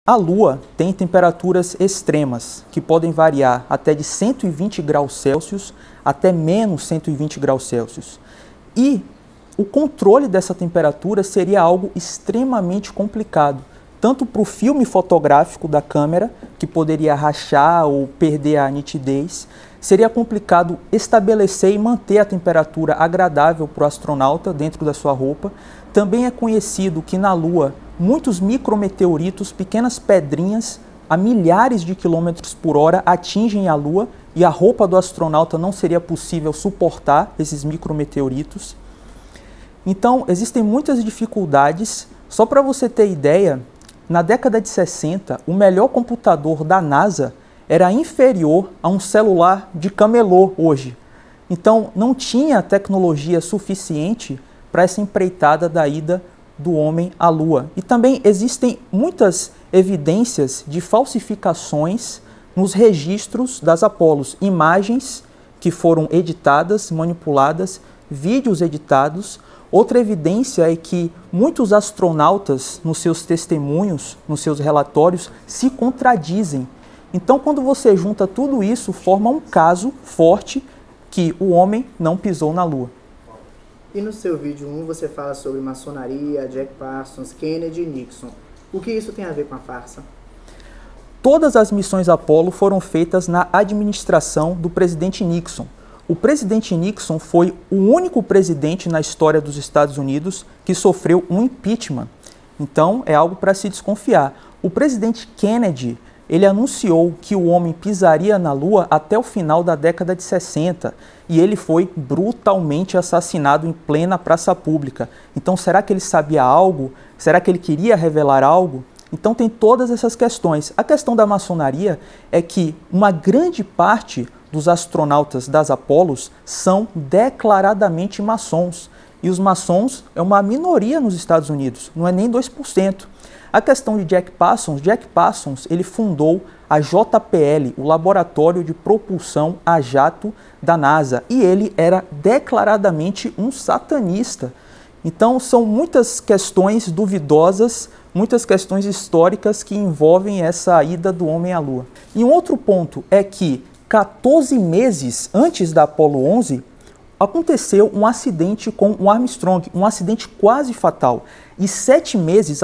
A Lua tem temperaturas extremas, que podem variar até de 120 graus Celsius até menos 120 graus Celsius. E o controle dessa temperatura seria algo extremamente complicado, tanto para o filme fotográfico da câmera, que poderia rachar ou perder a nitidez, seria complicado estabelecer e manter a temperatura agradável para o astronauta dentro da sua roupa. Também é conhecido que na Lua muitos micrometeoritos, pequenas pedrinhas, a milhares de quilômetros por hora atingem a Lua e a roupa do astronauta não seria possível suportar esses micrometeoritos. Então, existem muitas dificuldades. Só para você ter ideia, na década de 60, o melhor computador da NASA era inferior a um celular de camelô hoje. Então, não tinha tecnologia suficiente para essa empreitada da ida do homem à Lua. E também existem muitas evidências de falsificações nos registros das Apolos, imagens que foram editadas, manipuladas, vídeos editados. Outra evidência é que muitos astronautas, nos seus testemunhos, nos seus relatórios, se contradizem. Então, quando você junta tudo isso, forma um caso forte que o homem não pisou na Lua. E no seu vídeo 1 você fala sobre maçonaria, Jack Parsons, Kennedy e Nixon. O que isso tem a ver com a farsa? Todas as missões Apollo foram feitas na administração do presidente Nixon. O presidente Nixon foi o único presidente na história dos Estados Unidos que sofreu um impeachment. Então, é algo para se desconfiar. O presidente Kennedy, ele anunciou que o homem pisaria na Lua até o final da década de 60 e ele foi brutalmente assassinado em plena praça pública. Então, será que ele sabia algo? Será que ele queria revelar algo? Então, tem todas essas questões. A questão da maçonaria é que uma grande parte dos astronautas das Apolos são declaradamente maçons. E os maçons é uma minoria nos Estados Unidos, não é nem 2%. A questão de Jack Parsons, ele fundou a JPL, o Laboratório de Propulsão a Jato da NASA, e ele era declaradamente um satanista. Então, são muitas questões duvidosas, muitas questões históricas que envolvem essa ida do homem à Lua. E um outro ponto é que 14 meses antes da Apollo 11, aconteceu um acidente com o Armstrong, um acidente quase fatal. E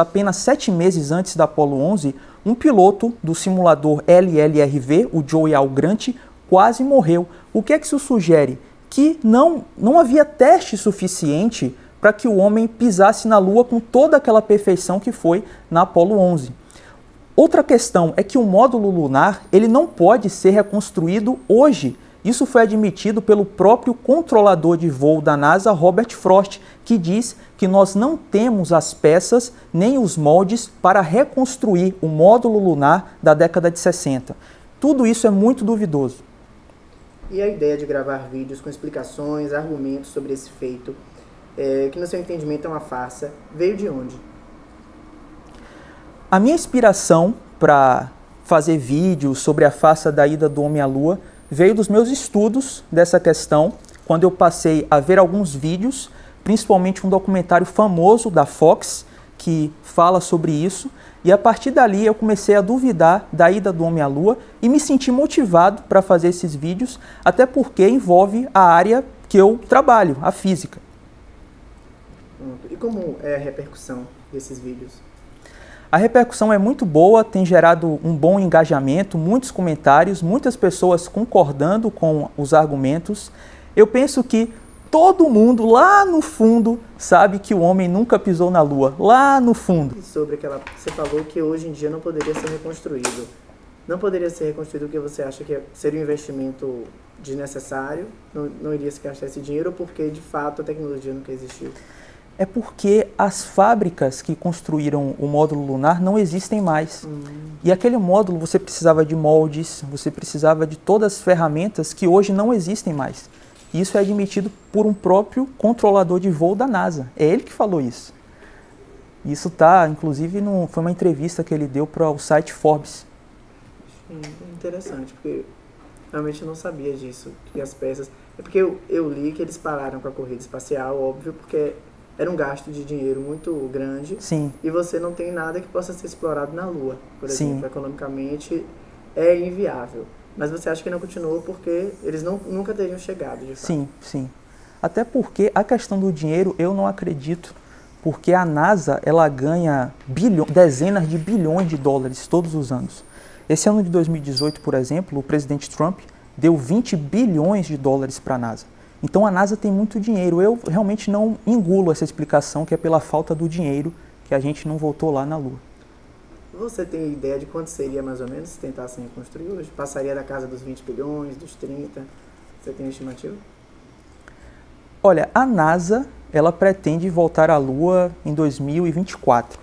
apenas 7 meses antes da Apollo 11, um piloto do simulador LLRV, o Joey Algrante, quase morreu. O que é que isso sugere? Que não havia teste suficiente para que o homem pisasse na Lua com toda aquela perfeição que foi na Apollo 11. Outra questão é que o módulo lunar ele não pode ser reconstruído hoje. Isso foi admitido pelo próprio controlador de voo da NASA, Robert Frost, que diz que nós não temos as peças nem os moldes para reconstruir o módulo lunar da década de 60. Tudo isso é muito duvidoso. E a ideia de gravar vídeos com explicações, argumentos sobre esse feito, que no seu entendimento é uma farsa, veio de onde? A minha inspiração para fazer vídeos sobre a farsa da ida do homem à Lua veio dos meus estudos dessa questão, quando eu passei a ver alguns vídeos, principalmente um documentário famoso da Fox, que fala sobre isso, e a partir dali eu comecei a duvidar da ida do homem à Lua e me senti motivado para fazer esses vídeos, até porque envolve a área que eu trabalho, a física. E como é a repercussão desses vídeos? A repercussão é muito boa, tem gerado um bom engajamento, muitos comentários, muitas pessoas concordando com os argumentos. Eu penso que todo mundo lá no fundo sabe que o homem nunca pisou na Lua, lá no fundo. E sobre você falou que hoje em dia não poderia ser reconstruído. Não poderia ser reconstruído porque você acha que seria um investimento desnecessário, não iria se gastar esse dinheiro, ou porque de fato a tecnologia nunca existiu? É porque as fábricas que construíram o módulo lunar não existem mais. E aquele módulo você precisava de moldes, você precisava de todas as ferramentas que hoje não existem mais. E isso é admitido por um próprio controlador de voo da NASA. É ele que falou isso. Isso está, inclusive, foi uma entrevista que ele deu para o site Forbes. Interessante, porque realmente eu não sabia disso, que as peças... É porque eu li que eles pararam com a corrida espacial, óbvio, porque era um gasto de dinheiro muito grande. Sim. E você não tem nada que possa ser explorado na Lua, por Sim. exemplo. Economicamente é inviável. Mas você acha que não continuou porque eles nunca teriam chegado, de fato? Sim, sim. Até porque a questão do dinheiro eu não acredito, porque a NASA ela ganha dezenas de bilhões de dólares todos os anos. Esse ano de 2018, por exemplo, o presidente Trump deu 20 bilhões de dólares para a NASA. Então a NASA tem muito dinheiro. Eu realmente não engulo essa explicação que é pela falta do dinheiro que a gente não voltou lá na Lua. Você tem ideia de quanto seria mais ou menos se tentassem reconstruir hoje? Passaria da casa dos 20 bilhões, dos 30? Você tem estimativa? Olha, a NASA ela pretende voltar à Lua em 2024.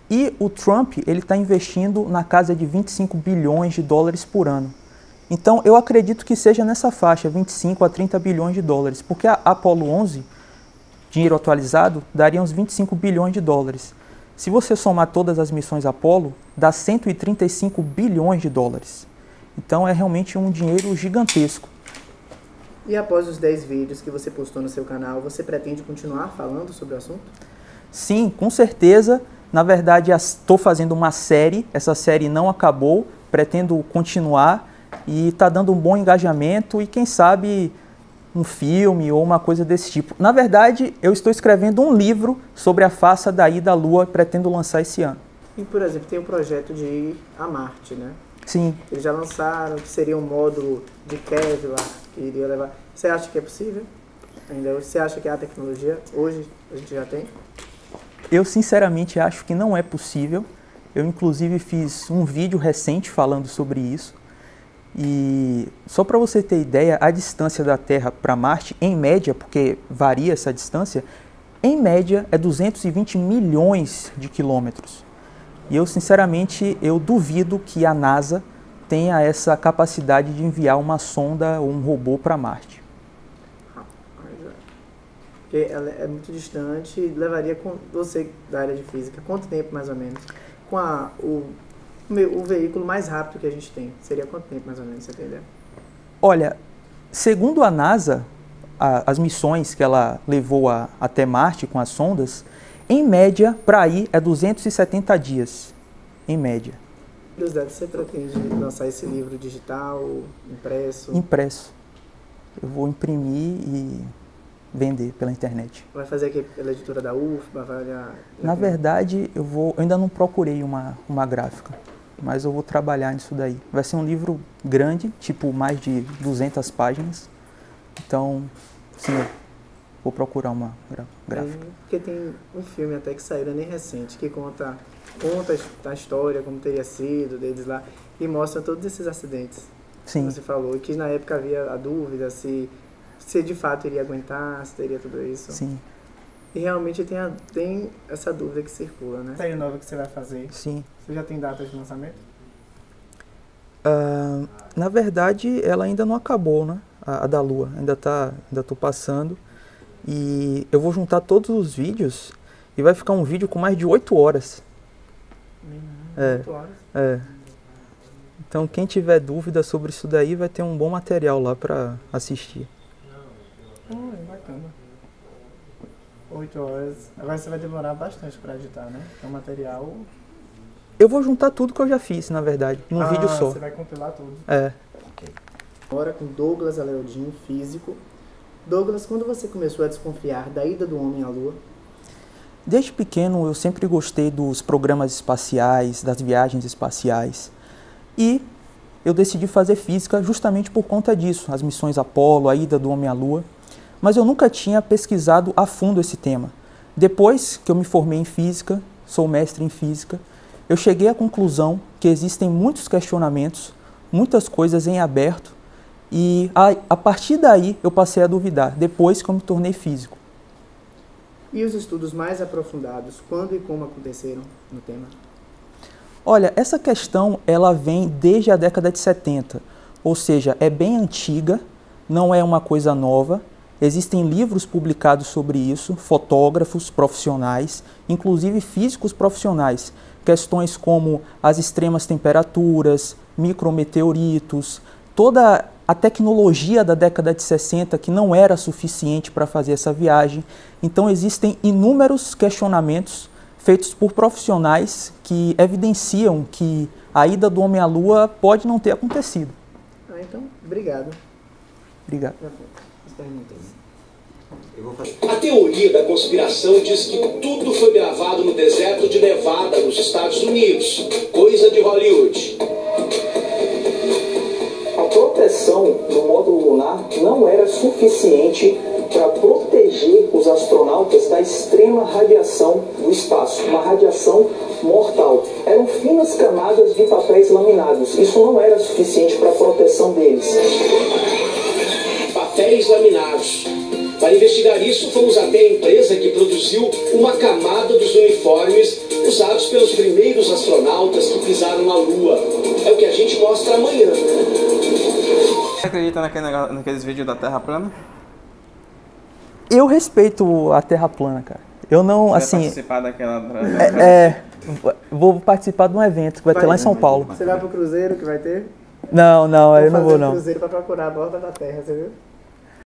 E o Trump ele está investindo na casa de 25 bilhões de dólares por ano. Então eu acredito que seja nessa faixa, 25 a 30 bilhões de dólares, porque a Apollo 11, dinheiro atualizado, daria uns 25 bilhões de dólares. Se você somar todas as missões Apollo, dá 135 bilhões de dólares. Então é realmente um dinheiro gigantesco. E após os 10 vídeos que você postou no seu canal, você pretende continuar falando sobre o assunto? Sim, com certeza. Na verdade, estou fazendo uma série, essa série não acabou, pretendo continuar e está dando um bom engajamento e quem sabe um filme ou uma coisa desse tipo. Na verdade, eu estou escrevendo um livro sobre a farsa da ida à Lua e pretendo lançar esse ano. E, por exemplo, tem o projeto de ir a Marte, né? Sim. Eles já lançaram, que seria um módulo de Kevlar que iria levar. Você acha que é possível? Ainda hoje? Você acha que a tecnologia hoje a gente já tem? Eu sinceramente acho que não é possível. Eu inclusive fiz um vídeo recente falando sobre isso. E só para você ter ideia, a distância da Terra para Marte, em média, porque varia essa distância, em média é 220 milhões de quilômetros. E eu sinceramente eu duvido que a NASA tenha essa capacidade de enviar uma sonda ou um robô para Marte. Porque ela é muito distante e levaria, com você da área de física, quanto tempo mais ou menos? Com o veículo mais rápido que a gente tem, seria quanto tempo mais ou menos, você tem ideia? Olha, segundo a NASA, as missões que ela levou até Marte com as sondas, em média, para ir é 270 dias, em média. Curiosidade, você pretende lançar esse livro digital, impresso? Impresso. Eu vou imprimir e vender pela internet. Vai fazer aqui pela editora da UFBA? Vai olhar... Na verdade, eu ainda não procurei uma gráfica, mas eu vou trabalhar nisso daí. Vai ser um livro grande, tipo mais de 200 páginas, então, sim, eu vou procurar uma gráfica. Porque tem um filme até que saiu, nem recente, que conta a história, como teria sido deles lá, e mostra todos esses acidentes. Sim. Que você falou, e que na época havia a dúvida se de fato iria aguentar, se teria tudo isso. Sim. E realmente tem essa dúvida que circula, né? Série nova que você vai fazer. Sim. Você já tem data de lançamento? Na verdade, ela ainda não acabou, né? A da Lua. Ainda tô passando. E eu vou juntar todos os vídeos e vai ficar um vídeo com mais de 8 horas. 8 horas? É. Então, quem tiver dúvida sobre isso daí vai ter um bom material lá para assistir. Bacana. 8 horas. Agora você vai demorar bastante para editar, né? É um material... Eu vou juntar tudo que eu já fiz, na verdade, num vídeo só. Você vai compilar tudo. É. Agora com Douglas Aleodin, físico. Douglas, quando você começou a desconfiar da ida do homem à Lua? Desde pequeno eu sempre gostei dos programas espaciais, das viagens espaciais. E eu decidi fazer física justamente por conta disso, as missões Apollo, a ida do homem à Lua. Mas eu nunca tinha pesquisado a fundo esse tema. Depois que eu me formei em física, sou mestre em física, eu cheguei à conclusão que existem muitos questionamentos, muitas coisas em aberto, e a partir daí eu passei a duvidar, depois que eu me tornei físico. E os estudos mais aprofundados, quando e como aconteceram no tema? Olha, essa questão ela vem desde a década de 70, ou seja, é bem antiga, não é uma coisa nova. Existem livros publicados sobre isso, fotógrafos profissionais, inclusive físicos profissionais. Questões como as extremas temperaturas, micrometeoritos, toda a tecnologia da década de 60 que não era suficiente para fazer essa viagem. Então existem inúmeros questionamentos feitos por profissionais que evidenciam que a ida do homem à Lua pode não ter acontecido. Então, obrigado. Obrigado. As perguntas. A teoria da conspiração diz que tudo foi gravado no deserto de Nevada, nos Estados Unidos. Coisa de Hollywood. A proteção do módulo lunar não era suficiente para proteger os astronautas da extrema radiação do espaço, uma radiação mortal. Eram finas camadas de papéis laminados. Isso não era suficiente para a proteção deles. Papéis laminados. Para investigar isso, fomos até a empresa que produziu uma camada dos uniformes usados pelos primeiros astronautas que pisaram na Lua. É o que a gente mostra amanhã. Você acredita naqueles vídeos da Terra plana? Eu respeito a Terra plana, cara. Eu não, Você assim... vai participar daquela... Vou participar de um evento que vai ter lá em São Paulo. Você vai pro cruzeiro que vai ter? Não, eu não vou fazer um não. cruzeiro para procurar a borda da Terra, você viu?